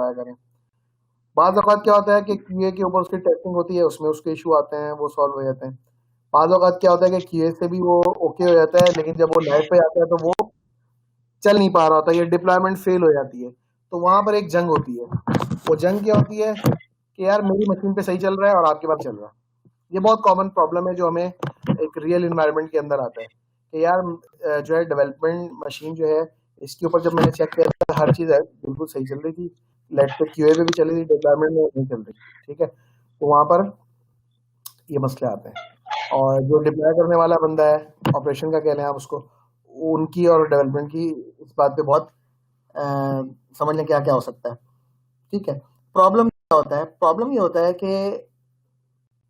लगाया करें। बाद औक़ात क्या होता है कि QA के ऊपर उसकी टेस्टिंग होती है, उसमें उसके इशू आते हैं, वो सॉल्व हो जाते हैं। बाद औक़ात क्या होता है कि QA से भी वो ओके हो जाता है, लेकिन जब वो लाइव पे आता है तो वो चल नहीं पा रहा होता, ये डिप्लॉयमेंट फेल हो जाती है। तो वहाँ पर एक जंग होती है। वो जंग क्या होती है कि यार मेरी मशीन पे सही चल रहा है और आपके पास चल रहा है। ये बहुत कॉमन प्रॉब्लम है जो हमें एक रियल एनवायरनमेंट के अंदर आता है कि यार जो है डेवलपमेंट मशीन जो है, इसके ऊपर जब मैंने चेक किया तो हर चीज़ है बिल्कुल सही चल रही थी, लेट पे QA पे भी चल रही थी, डिप्लॉयमेंट में नहीं चल रही। ठीक है, तो वहाँ पर ये मसले आते हैं। और जो डिप्लॉय करने वाला बंदा है, ऑपरेशन का कह लें आप उसको, उनकी और डेवलपमेंट की इस बात पे बहुत समझ लें क्या क्या हो सकता है। ठीक है, प्रॉब्लम क्या होता है? प्रॉब्लम ये होता है कि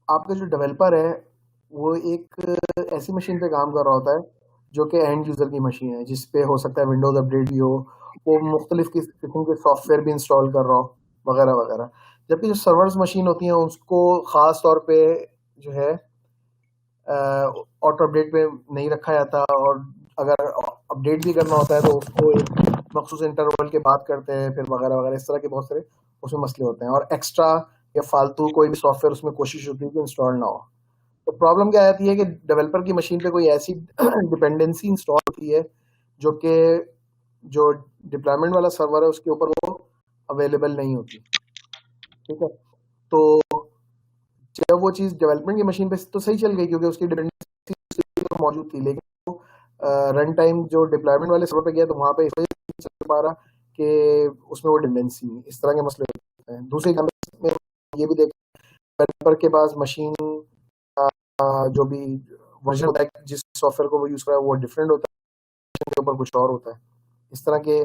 आपका जो डेवलपर है वो एक ऐसी मशीन पे काम कर रहा होता है जो कि एंड यूज़र की मशीन है, जिस पे हो सकता है विंडोज़ अपडेट भी हो, वो मुख्तलिफ किस्म के सॉफ्टवेयर भी इंस्टॉल कर रहा हो, वगैरह वगैरह। जबकि जो सर्वर्स मशीन होती हैं उसको ख़ास तौर पे जो है ऑटो अपडेट पे नहीं रखा जाता, और अगर अपडेट भी करना होता है तो उसको एक मखसूस इंटरवल के बाद करते हैं, फिर वगैरह वगैरह। इस तरह के बहुत सारे उसमें मसले होते हैं, और एक्स्ट्रा या फालतू कोई भी सॉफ्टवेयर उसमें कोशिश होती है कि इंस्टॉल ना हो। तो प्रॉब्लम क्या आती है कि डेवलपर की मशीन पे कोई ऐसी डिपेंडेंसी इंस्टॉल होती है जो कि जो डिप्लॉयमेंट वाला सर्वर है उसके ऊपर वो अवेलेबल नहीं होती। ठीक है, तो जब वो चीज़ डेवलपमेंट की मशीन पे तो सही चल गई क्योंकि उसकी डिपेंडेंसी तो मौजूद थी, लेकिन रन टाइम जो डिप्लॉयमेंट वाले सर्वर पे गया तो वहाँ पे इसलिए नहीं चल पा रहा कि उसमें वो डिपेंडेंसी नहीं। इस तरह के मसले होते हैं। दूसरी एग्जाम्पल में ये भी देख, डेवलपर के पास मशीन जो भी वर्जन होता है जिस सॉफ्टवेयर को वो यूज़ कर रहा है वो डिफरेंट होता है, मशीन के ऊपर कुछ और होता है। इस तरह के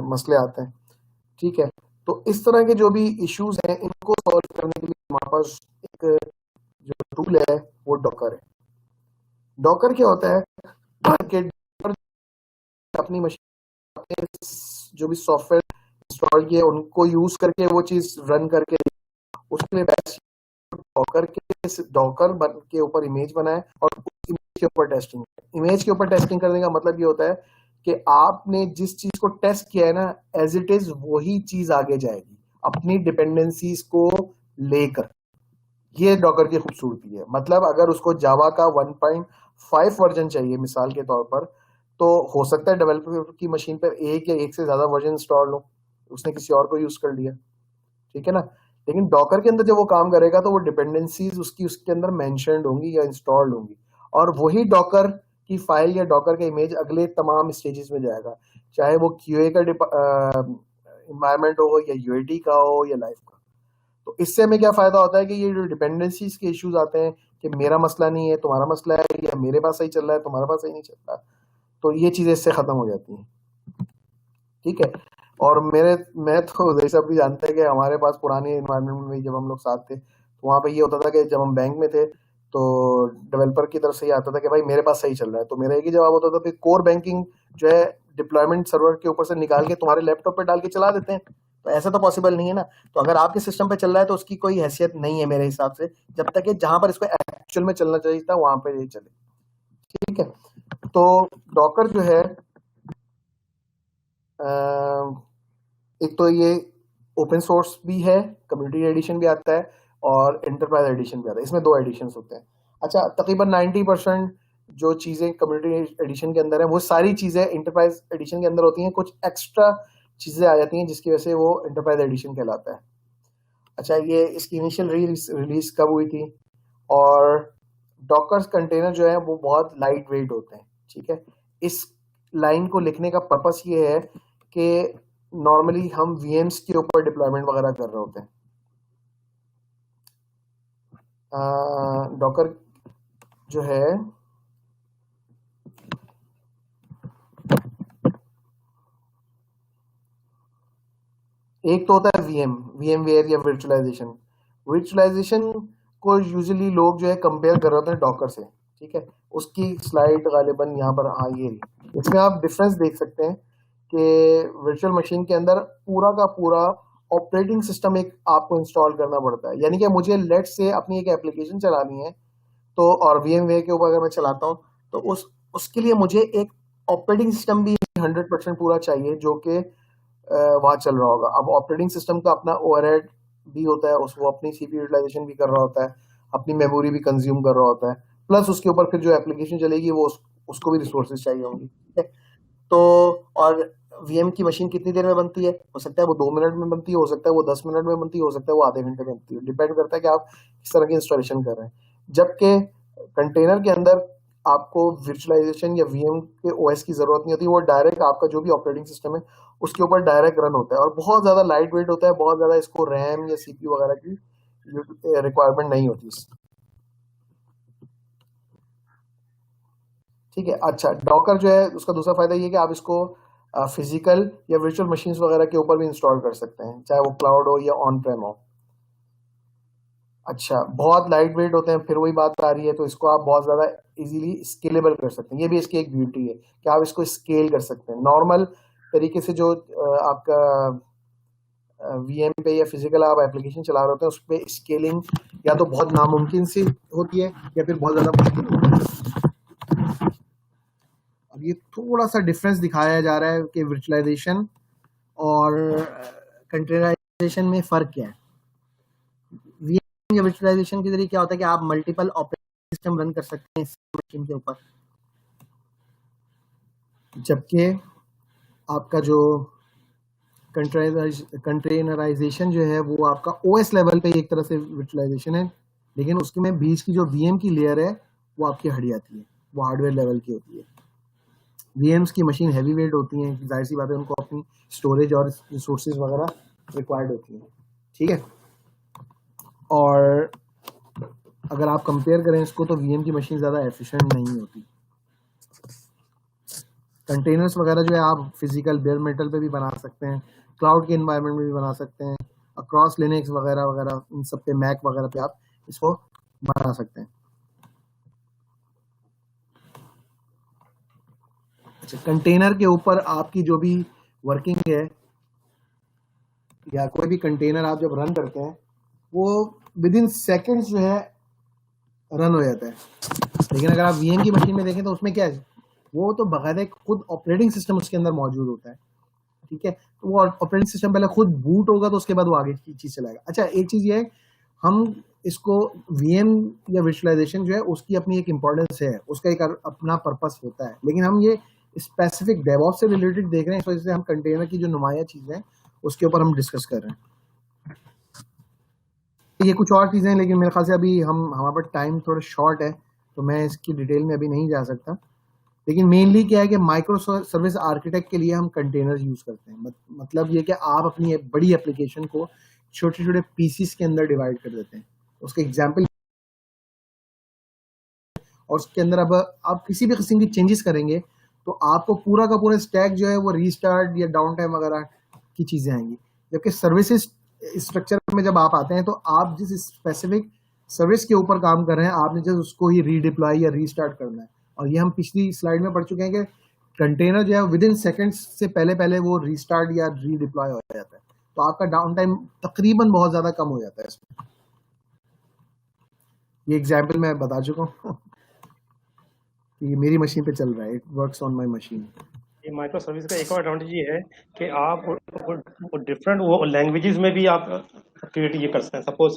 मसले आते हैं। ठीक है, तो इस तरह के जो भी इश्यूज हैं इनको सॉल्व करने के लिए हमारे पास एक जो टूल है वो डॉकर है। डॉकर क्या होता है कि Docker अपनी मशीन अपने जो भी सॉफ्टवेयर इंस्टॉल किए उनको यूज करके वो चीज रन करके उसके लिए बेस्ट डॉकर के ऊपर इमेज बनाए और उस इमेज के ऊपर टेस्टिंग। इमेज के ऊपर टेस्टिंग करने का मतलब ये होता है कि आपने जिस चीज को टेस्ट किया है ना, एज इट इज वही चीज आगे जाएगी अपनी डिपेंडेंसीज को लेकर। ये डॉकर की खूबसूरती है। मतलब अगर उसको जावा का 1.5 वर्जन चाहिए मिसाल के तौर पर, तो हो सकता है डेवलपर की मशीन पर एक या एक से ज्यादा वर्जन इंस्टॉल हो, उसने किसी और को यूज कर लिया। ठीक है ना, लेकिन डॉकर के अंदर जब वो काम करेगा तो वो डिपेंडेंसीज उसकी उसके अंदर मेंशन्ड होंगी या इंस्टॉल्ड होंगी, और वही डॉकर की फाइल या डॉकर का इमेज अगले तमाम स्टेजेस में जाएगा, चाहे वो QA का इन्वायरमेंट हो या UAT का हो या लाइव का। तो इससे हमें क्या फायदा होता है कि ये जो डिपेंडेंसीज के इश्यूज आते हैं कि मेरा मसला नहीं है तुम्हारा मसला है, या मेरे पास सही चल रहा है तुम्हारे पास सही नहीं चल रहा, तो ये चीजें इससे खत्म हो जाती हैं। ठीक है, और मैं तो जैसे सब भी जानते हैं कि हमारे पास पुराने इन्वायरमेंट में जब हम लोग साथ थे तो वहाँ पे ये होता था कि जब हम बैंक में थे तो डेवलपर की तरफ से ये आता था कि भाई मेरे पास सही चल रहा है, तो मेरा एक ही जवाब होता था कि कोर बैंकिंग जो है डिप्लॉयमेंट सर्वर के ऊपर से निकाल के तुम्हारे लैपटॉप पे डाल के चला देते हैं। तो ऐसा तो पॉसिबल नहीं है ना। तो अगर आपके सिस्टम पे चल रहा है तो उसकी कोई हैसियत नहीं है मेरे हिसाब से, जब तक कि जहां पर इसको एक्चुअल में चलना चाहिए था वहां पर ये चले। ठीक है, तो डॉकर जो है एक तो ये ओपन सोर्स भी है, कम्युनिटी एडिशन भी आता है और एंटरप्राइज एडिशन भी आता है। इसमें 2 एडिशंस होते हैं। अच्छा, तकरीबन 90% जो चीज़ें कम्युनिटी एडिशन के अंदर है वो सारी चीज़ें एंटरप्राइज एडिशन के अंदर होती हैं। कुछ एक्स्ट्रा चीज़ें आ जाती हैं जिसकी वजह से वो एंटरप्राइज एडिशन कहलाता है। अच्छा, ये इसकी इनिशियल रिलीज कब हुई थी? और डॉकर्स कंटेनर जो है वो बहुत लाइट वेट होते हैं। ठीक है, इस लाइन को लिखने का पर्पस ये है कि नॉर्मली हम VMs के ऊपर डिप्लॉयमेंट वगैरह कर रहे होते हैं। डॉकर जो है एक तो होता है VMware या वर्चुअलाइजेशन। वर्चुअलाइजेशन को यूजुअली लोग जो है कंपेयर कर रहे होते हैं डॉकर से। ठीक है, उसकी स्लाइड गालिबन यहाँ पर आ ये रही। इसमें आप डिफरेंस देख सकते हैं कि वर्चुअल मशीन के अंदर पूरा का पूरा ऑपरेटिंग सिस्टम एक आपको इंस्टॉल करना पड़ता है। यानी कि मुझे लेट से अपनी एक एप्लीकेशन चलानी है, तो और VMware के ऊपर अगर मैं चलाता हूँ तो उसके लिए मुझे एक ऑपरेटिंग सिस्टम भी 100% पूरा चाहिए जो कि वहाँ चल रहा होगा। अब ऑपरेटिंग सिस्टम का अपना ओवरहेड भी होता है, वो अपनी सीपीयू यूटिलाइजेशन भी कर रहा होता है, अपनी मेमोरी भी कंज्यूम कर रहा होता है, प्लस उसके ऊपर फिर जो एप्लीकेशन चलेगी वो उसको भी रिसोर्सेज चाहिए होंगी, ठीक है। तो और वीएम की मशीन कितनी देर में बनती है? हो सकता है वो 2 मिनट में बनती है, हो सकता है वो 10 मिनट में बनती है, हो सकता है वो आधे घंटे में बनती है, डिपेंड करता है कि आप किस तरह की इंस्टॉलेशन कर रहे हैं। जबकि कंटेनर के अंदर आपको वर्चुअलाइजेशन या वीएम के ओएस की जरूरत नहीं होती, वो डायरेक्ट आपका जो भी ऑपरेटिंग सिस्टम है उसके ऊपर डायरेक्ट रन होता है, और बहुत ज्यादा लाइट वेट होता है, बहुत ज्यादा इसको रैम या सीपीयू वगैरह की रिक्वायरमेंट नहीं होती इससे, ठीक है। अच्छा, डॉकर जो है उसका दूसरा फायदा ये है कि आप इसको फिजिकल या वर्चुअल मशीन्स वगैरह के ऊपर भी इंस्टॉल कर सकते हैं, चाहे वो क्लाउड हो या ऑन प्रेम हो। अच्छा, बहुत लाइट वेट होते हैं, फिर वही बात आ रही है, तो इसको आप बहुत ज़्यादा इजीली स्केलेबल कर सकते हैं। ये भी इसकी एक ब्यूटी है कि आप इसको स्केल कर सकते हैं। नॉर्मल तरीके से जो आपका वीएम पे या फिजिकल आप एप्लीकेशन चला रहे होते हैं, उस पर स्केलिंग या तो बहुत नामुमकिन सी होती है या फिर बहुत ज़्यादा मुश्किल होती है। अब ये थोड़ा सा डिफरेंस दिखाया जा रहा है कि वर्चुअलाइजेशन और कंटेनराइजेशन में फ़र्क क्या है। वीएम या वर्चुअलाइजेशन के जरिए क्या होता है कि आप मल्टीपल ऑपरेटिंग सिस्टम रन कर सकते हैं इस मशीन के ऊपर, जबकि आपका जो कंटेनराइजेशन जो है वो आपका ओएस लेवल पे एक तरह से वर्चुअलाइजेशन है, लेकिन उसके में बीच की जो वीएम की लेयर है वो आपकी हट जाती है, वो हार्डवेयर लेवल की होती है। वीएम्स की मशीन हैवी वेट होती हैं, जाहिर सी बात है उनको अपनी स्टोरेज और रिसोर्सेज वगैरह रिक्वायर्ड होती हैं, ठीक है। और अगर आप कंपेयर करें इसको तो वीएम की मशीन ज़्यादा एफिशिएंट नहीं होती। कंटेनर्स वगैरह जो है आप फिजिकल बेयर मेटल पे भी बना सकते हैं, क्लाउड के इन्वायरमेंट में भी बना सकते हैं, अक्रॉस लिनक्स वगैरह वगैरह इन सब पे, मैक वगैरह पे आप इसको बना सकते हैं। अच्छा, कंटेनर के ऊपर आपकी जो भी वर्किंग है या कोई भी कंटेनर आप जब रन करते हैं वो विद इन सेकेंड्स जो है रन हो जाता है, लेकिन अगर आप वीएम की मशीन में देखें तो उसमें क्या है, वो तो बाकायदा खुद ऑपरेटिंग सिस्टम उसके अंदर मौजूद होता है, ठीक है। तो वो ऑपरेटिंग सिस्टम पहले खुद बूट होगा तो उसके बाद वो आगे की चीज चलाएगा। अच्छा, एक चीज ये है, हम इसको वीएम या विजुअलाइजेशन जो है उसकी अपनी एक इंपॉर्टेंस है, उसका एक अपना पर्पस होता है, लेकिन हम ये स्पेसिफिक डेवऑप्स से रिलेटेड देख रहे हैं, इस वजह से हम कंटेनर की जो नुमाया चीजें हैं उसके ऊपर हम डिस्कस कर रहे हैं। ये कुछ और चीजें हैं, लेकिन मेरे ख्याल से अभी हमारे पास टाइम थोड़ा शॉर्ट है, तो मैं इसकी डिटेल में अभी नहीं जा सकता। लेकिन मेनली क्या है कि माइक्रो सर्विस आर्किटेक्ट के लिए हम कंटेनर्स यूज करते हैं। मतलब ये कि आप अपनी बड़ी एप्लीकेशन को छोटे छोटे पीसीस के अंदर डिवाइड कर देते हैं। उसके एग्जांपल, और उसके अंदर अब आप किसी भी किस्म की चेंजेस करेंगे तो आपको पूरा का पूरा स्टैक जो है वो रीस्टार्ट या डाउन टाइम वगैरह की चीजें आएंगी। जबकि सर्विसेज स्ट्रक्चर में जब आप आते हैं तो आप जिस स्पेसिफिक सर्विस के ऊपर काम कर रहे हैं आपने जस्ट उसको ही रीडिप्लॉय या रीस्टार्ट करना है। और ये हम पिछली स्लाइड में पढ़ चुके हैं कि कंटेनर जो है विद इन सेकेंड्स से पहले पहले वो रीस्टार्ट या रीडिप्लॉय हो जाता है, तो आपका डाउन टाइम तकरीबन बहुत ज्यादा कम हो जाता है इसमें। ये एग्जाम्पल मैं बता चुका हूँ ये मेरी मशीन पे चल रहा है, it works on my machine. ये माइक्रो सर्विस का एक और एडवांटेज ये है कि आप डिफरेंट वो लैंग्वेजेस में भी आप क्रिएट ये कर सकते हैं। सपोज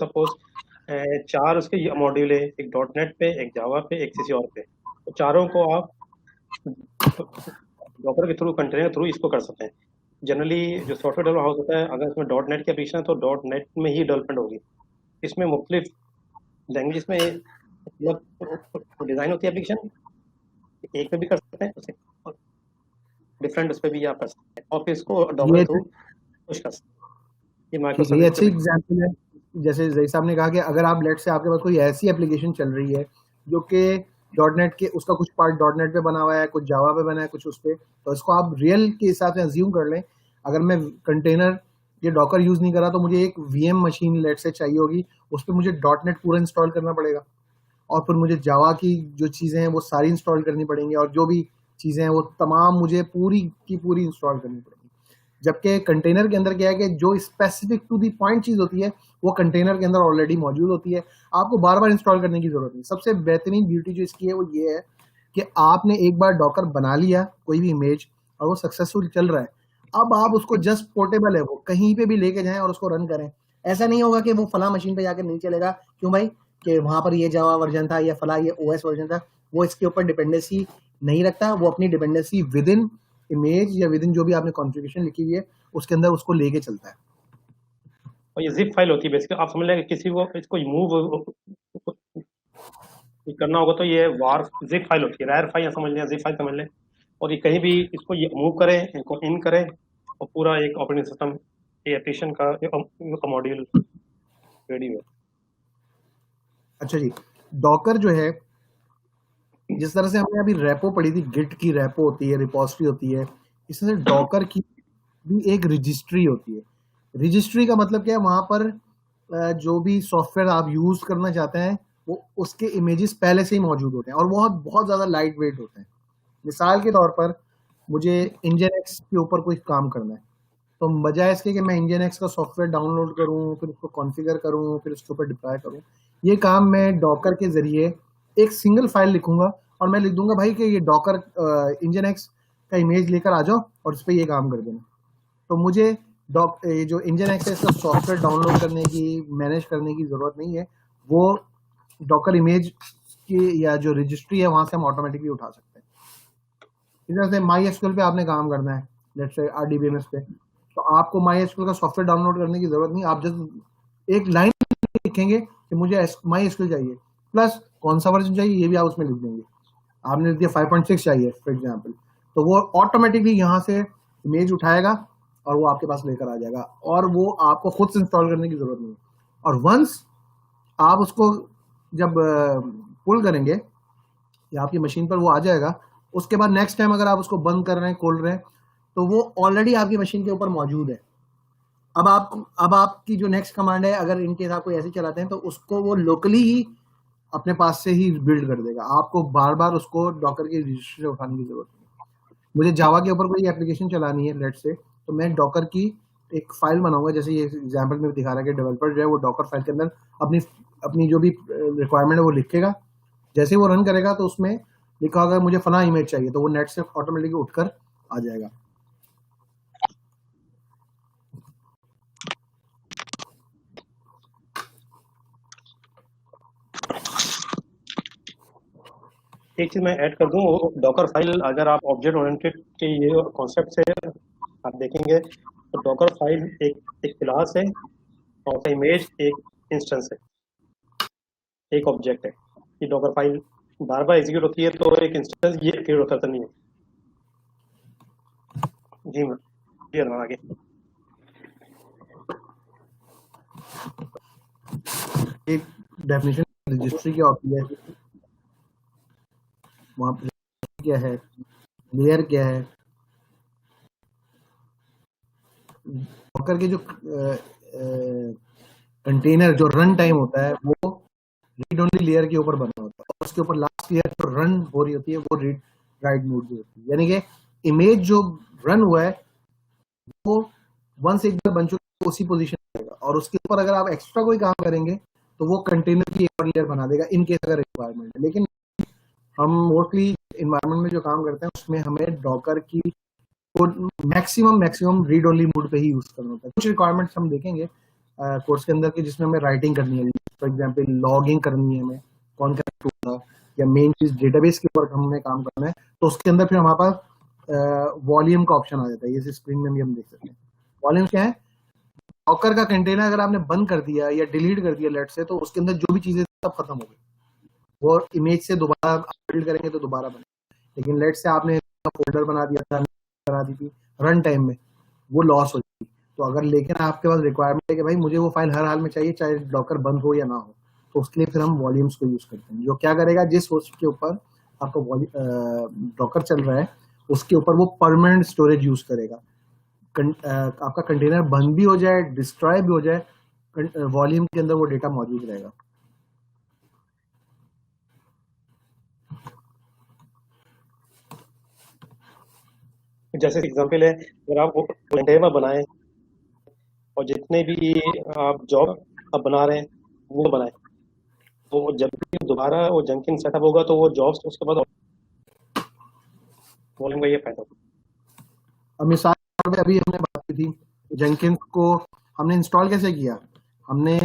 4 उसके मॉड्यूल है, एक डॉटनेट पे, एक जावा पे, एक किसी और पे, तो चारों को आप डॉकर के थ्रू, कंटेनर के थ्रू इसको कर सकते हैं। जनरली जो सॉफ्टवेयर डेवलप हाउस होता है, अगर इसमें डॉटनेट की एप्लीकेशन है तो डॉटनेट में ही डेवलपमेंट होगी। इसमें मुख्तलिफ लैंग्वेज में डिजाइन होती है एप्लीकेशन, एक में भी कर सकते हैं, उसे डिफरेंट उस पर भी आप कर सकते हैं और फिर इसको डॉकर के थ्रू पुश कर सकते हैं। ये माइक्रो सर्विस अच्छी एग्जांपल है। जैसे जय साहब ने कहा कि अगर आप लेट से आपके पास कोई ऐसी एप्लीकेशन चल रही है जो कि डॉटनेट के, उसका कुछ पार्ट डॉटनेट पे बना हुआ है, कुछ जावा पे बना है, कुछ उस पे, तो इसको आप रियल के हिसाब से अज्यूम कर लें। अगर मैं कंटेनर ये डॉकर यूज नहीं करा तो मुझे एक वीएम मशीन लेट से चाहिए होगी, उस पर मुझे डॉटनेट पूरा इंस्टॉल करना पड़ेगा और फिर मुझे जावा की जो चीज़ें हैं वो सारी इंस्टॉल करनी पड़ेंगी और जो भी चीज़ें हैं वो तमाम मुझे पूरी की पूरी इंस्टॉल करनी पड़ेगी। जबकि कंटेनर के अंदर क्या है कि जो स्पेसिफिक टू दी पॉइंट चीज़ होती है वो कंटेनर के अंदर ऑलरेडी मौजूद होती है, आपको बार बार इंस्टॉल करने की जरूरत नहीं। सबसे बेहतरीन ब्यूटी जो इसकी है वो ये है कि आपने एक बार डॉकर बना लिया कोई भी इमेज और वो सक्सेसफुल चल रहा है, अब आप उसको जस्ट पोर्टेबल है, वो कहीं पे भी लेके जाएं और उसको रन करें। ऐसा नहीं होगा कि वो फला मशीन पे जाकर नहीं चलेगा, क्यों भाई, कि वहां पर ये जावा वर्जन था या फला ये ओएस वर्जन था। वो इसके ऊपर डिपेंडेंसी नहीं रखता, वो अपनी डिपेंडेंसी विद इन इमेज या विद इन जो भी आपने कॉन्फ़िगरेशन लिखी हुई है उसके अंदर उसको लेके चलता है। और ये जिप फाइल होती है बेसिकली, आप समझ लें कि किसी को इसको मूव करना होगा तो ये वार जिप फाइल होती है, रैर फाइल समझ लें, जिप फाइल समझ लें, और ये कहीं भी इसको ये मूव करें, इनको इन करें, और पूरा एक ऑपरेटिंग सिस्टम ये एप्लीकेशन का मॉड्यूल रेडी है। अच्छा जी, डॉकर जो है, जिस तरह से हमने अभी रेपो पढ़ी थी, गिट की रेपो होती है, रिपोजिटरी होती है, इसी तरह डॉकर की भी एक रजिस्ट्री होती है। रजिस्ट्री का मतलब क्या है, वहां पर जो भी सॉफ्टवेयर आप यूज करना चाहते हैं वो उसके इमेजेस पहले से ही मौजूद होते हैं और बहुत बहुत ज्यादा लाइट वेट होते हैं। मिसाल के तौर पर मुझे इंजन के ऊपर कोई काम करना है, तो बजाय इसके कि मैं इंजन का सॉफ्टवेयर डाउनलोड करूं, फिर उसको कॉन्फ़िगर करूं, फिर उसके ऊपर डिप्लॉय करूं, ये काम मैं डॉकर के जरिए एक सिंगल फाइल लिखूंगा और मैं लिख दूंगा भाई कि ये डॉकर इंजन का इमेज लेकर आ जाओ और इस पर ये काम कर देना। तो मुझे ये जो इंजन एक्सेस का सॉफ्टवेयर डाउनलोड करने की, मैनेज करने की जरूरत नहीं है। वो डॉकर इमेज की या जो रजिस्ट्री है वहां से हम ऑटोमेटिकली उठा सकते हैं। इस तरह से माई एसक्यूएल पे आपने काम करना है, लेट्स से आरडीबीएमएस पे, तो आपको माई एसक्यूएल का सॉफ्टवेयर डाउनलोड करने की जरूरत नहीं। आप जस्ट एक लाइन लिखेंगे कि मुझे माई एसक्यूएल चाहिए, प्लस कौन सा वर्जन चाहिए ये भी आप उसमें लिख देंगे। आपने लिख दिया 5.6 चाहिए फॉर एग्जाम्पल, तो वो ऑटोमेटिकली यहाँ से इमेज उठाएगा और वो आपके पास लेकर आ जाएगा, और वो आपको खुद से इंस्टॉल करने की जरूरत नहीं है। और वंस आप उसको जब पुल करेंगे या आपकी मशीन पर वो आ जाएगा, उसके बाद नेक्स्ट टाइम अगर आप उसको बंद कर रहे हैं, खोल रहे हैं, तो वो ऑलरेडी आपकी मशीन के ऊपर मौजूद है। अब आपकी जो नेक्स्ट कमांड है, अगर इनकेस आप कोई ऐसे चलाते हैं तो उसको वो लोकली ही अपने पास से ही बिल्ड कर देगा। आपको बार बार उसको डॉकर के रजिस्टर से उठाने की जरूरत नहीं। मुझे जावा के ऊपर कोई एप्लीकेशन चलानी है लेट से, तो मैं डॉकर की एक फाइल बनाऊंगा, जैसे ये एग्जांपल में दिखा रहा है कि डेवलपर जो है वो डॉकर फाइल के अंदर अपनी अपनी जो भी रिक्वायरमेंट है वो लिखेगा। जैसे वो रन करेगा तो उसमें लिखा होगा मुझे फला इमेज चाहिए, तो वो नेट से ऑटोमेटिकली उठकर आ जाएगा। एक चीज मैं ऐड कर दूं, डॉकर फाइल, अगर आप ऑब्जेक्ट ओरिएंटेड के ये कॉन्सेप्ट से आप देखेंगे तो डॉकर फाइल एक क्लास है और इमेज एक इंस्टेंस है, एक ऑब्जेक्ट है। ये डॉकर फाइल बार बार एग्जीक्यूट होती है तो एक इंस्टेंस ये क्रिएट होता नहीं है। जी मैम, जी आगे। एक डेफिनेशन रजिस्ट्री क्या होती है, वहां पर क्या है, लेयर क्या है। डॉकर के जो कंटेनर जो रन टाइम होता है वो रीड ओनली लेयर के ऊपर बना होता है, और उसके ऊपर लास्ट लेयर जो रन हो रही होती है वो रीड राइट मोड की होती है। यानी कि इमेज जो रन हुआ है वो वंस एक बार बन चुका उसी पोजीशन रहेगा, और उसके ऊपर अगर आप एक्स्ट्रा कोई काम करेंगे तो वो कंटेनर की एक और लेयर बना देगा इन केस अगर रिक्वायरमेंट है। लेकिन हम मोस्टली इन्वायरमेंट में जो काम करते हैं उसमें हमें डॉकर की मैक्सिमम रीड ओनली मोड पे ही यूज करना होता है। कुछ रिक्वायरमेंट्स हम देखेंगे कोर्स के अंदर की जिसमें हमें राइटिंग करनी है, फॉर एग्जांपल लॉगिंग करनी है, हमें कौन सा टूल था, या मेन चीज डेटाबेस के ऊपर हमें काम करना है, तो उसके अंदर फिर हमारे पास वॉल्यूम का ऑप्शन आ जाता है। ये स्क्रीन में भी हम देख सकते हैं। वॉल्यूम क्या है, डॉकर का कंटेनर अगर आपने बंद कर दिया या डिलीट कर दिया लेट से, तो उसके अंदर जो भी चीजें सब खत्म हो गई, वो इमेज से दोबारा बिल्ड करेंगे तो दोबारा बने। लेकिन लेट से आपने फोल्डर बना दिया था, बना दी थी, रन टाइम में वो लॉस हो जाएगी। तो अगर लेकिन आपके पास रिक्वायरमेंट है कि भाई मुझे वो फाइल हर हाल में चाहिए, चाहे डॉकर बंद हो या ना हो, तो उसके लिए फिर हम वॉल्यूम्स को यूज करते हैं, जो क्या करेगा, जिस होस्ट के ऊपर आपका डॉकर चल रहा है उसके ऊपर वो परमानेंट स्टोरेज यूज करेगा। आपका कंटेनर बंद भी हो जाए, डिस्ट्रॉय भी हो जाए, वॉल्यूम के अंदर वो डेटा मौजूद रहेगा। जैसे एग्जांपल है, अगर आप कंटेनर बनाएं और जितने भी आप जॉब अब बना रहे हैं वो बनाएं, तो जब भी दोबारा वो जंकिन सेटअप होगा तो वो जॉब्स उसके बाद वॉल्यूम का ये फायदा होगा। अब मिसाल पे अभी हमने बात की थी, जेंकिंस को हमने इंस्टॉल कैसे किया, हमने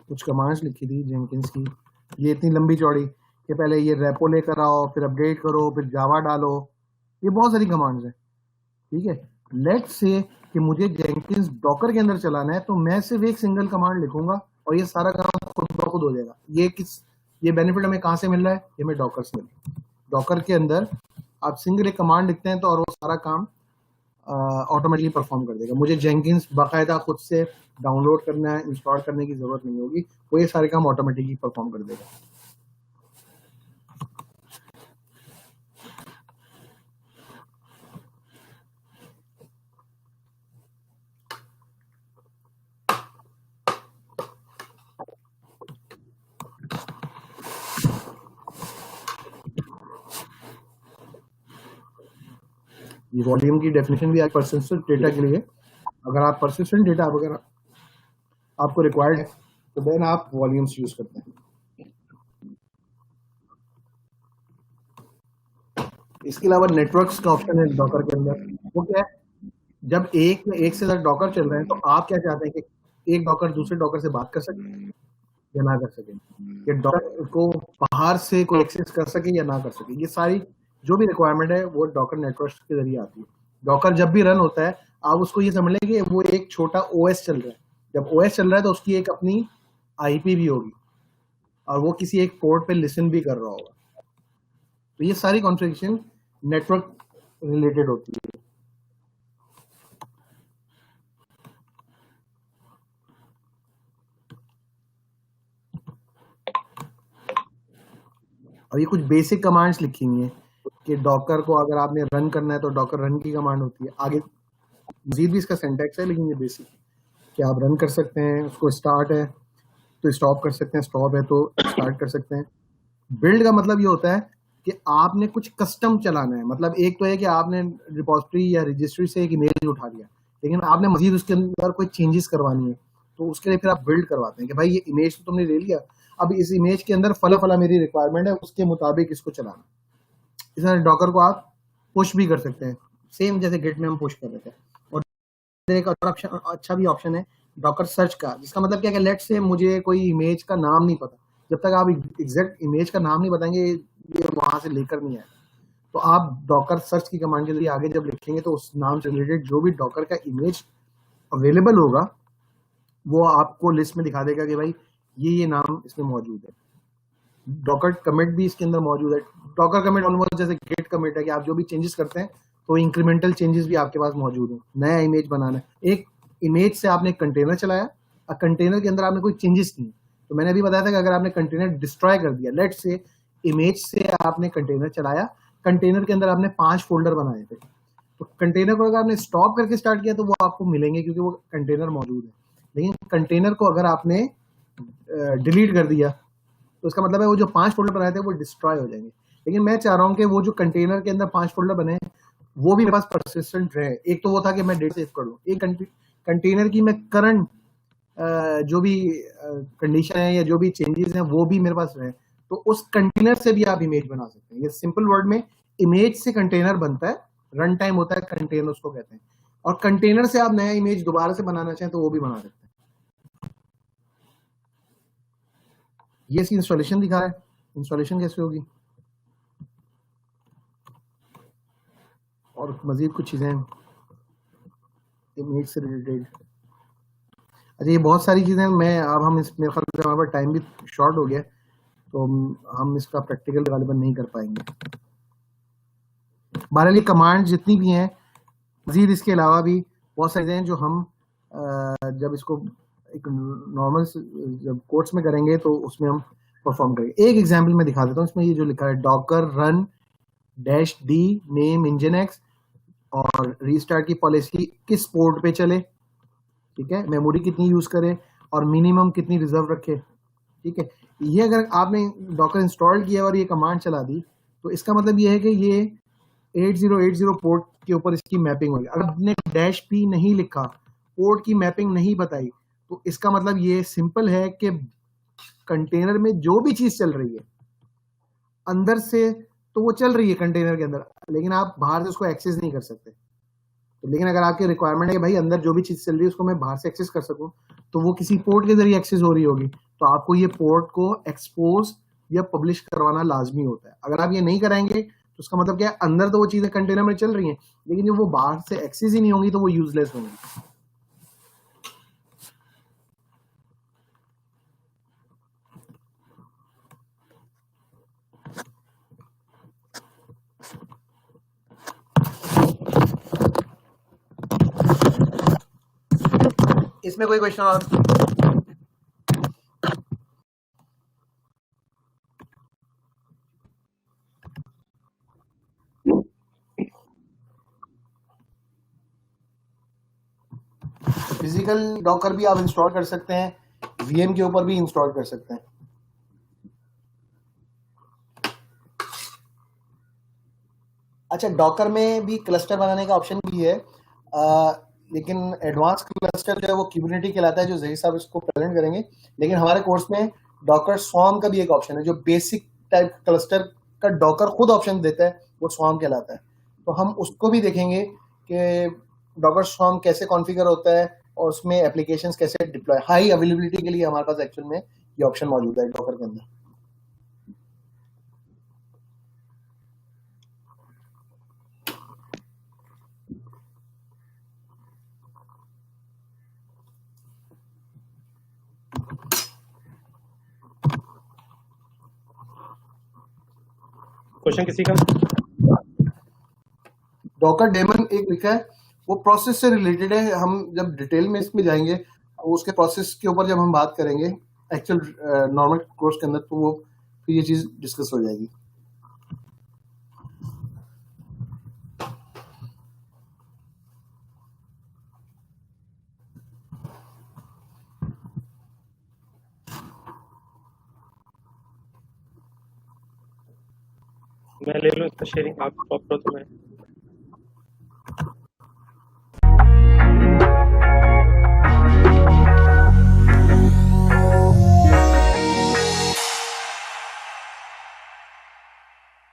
कुछ कमांड्स लिखी थी जेंकिंस की, ये इतनी लंबी चौड़ी कि पहले ये रेपो लेकर आओ, फिर अपडेट करो, फिर जावा डालो, ये बहुत सारी कमांड्स हैं, ठीक है। लेट्स से कि मुझे जेंकिंस डॉकर के अंदर चलाना है, तो मैं सिर्फ एक सिंगल कमांड लिखूंगा और ये सारा काम खुद ब खुद हो जाएगा। ये बेनिफिट हमें कहाँ से मिल रहा है, ये हमें डॉकर से मिल रहा है। डॉकर के अंदर आप सिंगल एक कमांड लिखते हैं तो और वो सारा काम ऑटोमेटिकली परफॉर्म कर देगा। मुझे जेंकिंस बाकायदा खुद से डाउनलोड करना है, इंस्टॉल करने की जरूरत नहीं होगी, वो ये सारे काम ऑटोमेटिकली परफॉर्म कर देगा। ये वॉल्यूम की डेफिनेशन भी परसिस्टेंट डेटा के लिए, अगर आप परसिस्टेंट डेटा वगैरह आपको रिक्वायर्ड है तो देन आप वॉल्यूम्स यूज करते हैं। इसके अलावा नेटवर्क्स का ऑप्शन है डॉकर के अंदर, वो क्या है, जब एक से ज्यादा डॉकर चल रहे हैं तो आप क्या चाहते हैं कि एक डॉकर दूसरे डॉकर से बात कर सके या ना कर सके, कि डॉकर को बाहर से कोई एक्सेस कर सके या ना कर सके, ये सारी जो भी रिक्वायरमेंट है वो डॉकर नेटवर्क के जरिए आती है। डॉकर जब भी रन होता है आप उसको ये समझ लें कि वो एक छोटा ओएस चल रहा है। जब ओएस चल रहा है तो उसकी एक अपनी आईपी भी होगी और वो किसी एक पोर्ट पे लिसन भी कर रहा होगा। तो ये सारी कॉन्फ़िगरेशन नेटवर्क रिलेटेड होती है। और ये कुछ बेसिक कमांड्स लिखी हुई हैं कि डॉकर को अगर आपने रन करना है तो डॉकर रन की कमांड होती है। आगे मजीद भी इसका सिंटैक्स है, लेकिन ये बेसिक कि आप रन कर सकते हैं, उसको स्टार्ट है तो स्टॉप कर सकते हैं, स्टॉप है तो स्टार्ट कर सकते हैं। बिल्ड का मतलब ये होता है कि आपने कुछ कस्टम चलाना है, मतलब एक तो है कि आपने रिपोजिटरी या रजिस्ट्री से एक इमेज उठा लिया, लेकिन आपने मजीद उसके अंदर कोई चेंजेस करवानी है, तो उसके लिए फिर आप बिल्ड करवाते हैं कि भाई ये इमेज तो तुमने ले लिया, अब इस इमेज के अंदर फला फला मेरी रिक्वायरमेंट है, उसके मुताबिक इसको चलाना। इस तरह डॉकर को आप पुश भी कर सकते हैं, सेम जैसे गिट में हम पुश कर रहे थे। और एक और ऑप्शन, अच्छा भी ऑप्शन है डॉकर सर्च का, जिसका मतलब क्या है, लेट से मुझे कोई इमेज का नाम नहीं पता, जब तक आप एग्जैक्ट इमेज का नाम नहीं बताएंगे ये वहां से लेकर नहीं आए, तो आप डॉकर सर्च की कमांड के लिए आगे जब लिखेंगे तो उस नाम से रिलेटेड जो भी डॉकर का इमेज अवेलेबल होगा वो आपको लिस्ट में दिखा देगा कि भाई ये नाम इसमें मौजूद है। डॉकर कमिट भी इसके अंदर मौजूद है। डॉकर कमिट ऑलमोस्ट जैसे गिट कमिट है कि आप जो भी चेंजेस करते हैं तो इंक्रीमेंटल चेंजेस भी आपके पास मौजूद है। नया इमेज बनाना है, एक इमेज से आपने कंटेनर चलाया और कंटेनर के अंदर आपने कोई चेंजेस किए, तो मैंने अभी बताया था कि अगर आपने कंटेनर डिस्ट्रॉय कर दिया, लेट से इमेज से आपने कंटेनर चलाया, कंटेनर के अंदर आपने 5 फोल्डर बनाए थे, तो कंटेनर को अगर आपने स्टॉप करके स्टार्ट किया तो वो आपको मिलेंगे क्योंकि वो कंटेनर मौजूद है। लेकिन कंटेनर को अगर आपने डिलीट कर दिया तो उसका मतलब है वो जो 5 फोल्डर बनाए थे वो डिस्ट्रॉय हो जाएंगे। लेकिन मैं चाह रहा हूँ कि वो जो कंटेनर के अंदर 5 फोल्डर बने वो भी मेरे पास परसिस्टेंट रहे। एक तो वो था कि मैं डेटा सेव कर लूँ, एक कंटेनर की मैं करंट जो भी कंडीशन है या जो भी चेंजेस हैं वो भी मेरे पास रहे, तो उस कंटेनर से भी आप इमेज बना सकते हैं। ये सिंपल वर्ड में इमेज से कंटेनर बनता है, रन टाइम होता है कंटेनर उसको कहते हैं, और कंटेनर से आप नया इमेज दोबारा से बनाना चाहें तो वो भी बना सकते हैं। ये इसकी इंस्टॉलेशन दिखा है, इंस्टॉलेशन कैसे होगी और मजीद कुछ चीजें इमेज से रिलेटेड। अच्छा, ये बहुत सारी चीजें मैं अब हम इस मेरे ख्याल से हमारे पास टाइम भी शॉर्ट हो गया तो हम इसका प्रैक्टिकल गालिबन नहीं कर पाएंगे। बहरहाल ये कमांड जितनी भी हैं, मजीद इसके अलावा भी बहुत सारी हैं जो हम जब इसको एक नॉर्मल जब कोर्स में करेंगे तो उसमें हम परफॉर्म करेंगे। एक एग्जांपल मैं दिखा देता हूँ, इसमें ये जो लिखा है डॉकर रन -d नेम इंजनएक्स और रीस्टार्ट की पॉलिसी किस पोर्ट पे चले, ठीक है, मेमोरी कितनी यूज करे और मिनिमम कितनी रिजर्व रखे, ठीक है। ये अगर आपने डॉकर इंस्टॉल किया और ये कमांड चला दी तो इसका मतलब ये है कि ये 8080 पोर्ट के ऊपर इसकी मैपिंग होगी। अगर आपने -p नहीं लिखा, पोर्ट की मैपिंग नहीं बताई, तो इसका मतलब ये सिंपल है कि कंटेनर में जो भी चीज चल रही है अंदर से तो वो चल रही है कंटेनर के अंदर, लेकिन आप बाहर से उसको एक्सेस नहीं कर सकते। तो लेकिन अगर आपकी रिक्वायरमेंट है कि भाई अंदर जो भी चीज चल रही है उसको मैं बाहर से एक्सेस कर सकूं, तो वो किसी पोर्ट के जरिए एक्सेस हो रही होगी, तो आपको ये पोर्ट को एक्सपोज या पब्लिश करवाना लाजमी होता है। अगर आप ये नहीं कराएंगे तो उसका मतलब क्या है, अंदर तो वो चीजें कंटेनर में चल रही हैं, लेकिन जब वो बाहर से एक्सेस ही नहीं होंगी तो वो यूजलेस होंगी। इसमें कोई क्वेश्चन और? फिजिकल डॉकर भी आप इंस्टॉल कर सकते हैं, वीएम के ऊपर भी इंस्टॉल कर सकते हैं। अच्छा, डॉकर में भी क्लस्टर बनाने का ऑप्शन भी है, लेकिन एडवांस क्लस्टर जो है वो क्यूबरनेटी कहलाता है, जो ज़हीर साहब इसको प्रेजेंट करेंगे। लेकिन हमारे कोर्स में डॉकर स्वॉर्म का भी एक ऑप्शन है, जो बेसिक टाइप क्लस्टर का डॉकर खुद ऑप्शन देता है, वो स्वॉर्म कहलाता है। तो हम उसको भी देखेंगे कि डॉकर स्वॉर्म कैसे कॉन्फ़िगर होता है और उसमें एप्लीकेशंस कैसे डिप्लॉय। हाई अवेलेबिलिटी के लिए हमारे पास एक्चुअल में ये ऑप्शन मौजूद है डॉकर के अंदर। क्वेश्चन किसी का? डॉकर डेमन एक लिखा है, वो प्रोसेस से रिलेटेड है। हम जब डिटेल में इसमें जाएंगे, उसके प्रोसेस के ऊपर जब हम बात करेंगे एक्चुअल नॉर्मल कोर्स के अंदर, तो वो फिर ये चीज डिस्कस हो जाएगी। मैं ले लूँ इसका शेयरिंग, आप स्टॉप करो तो मैं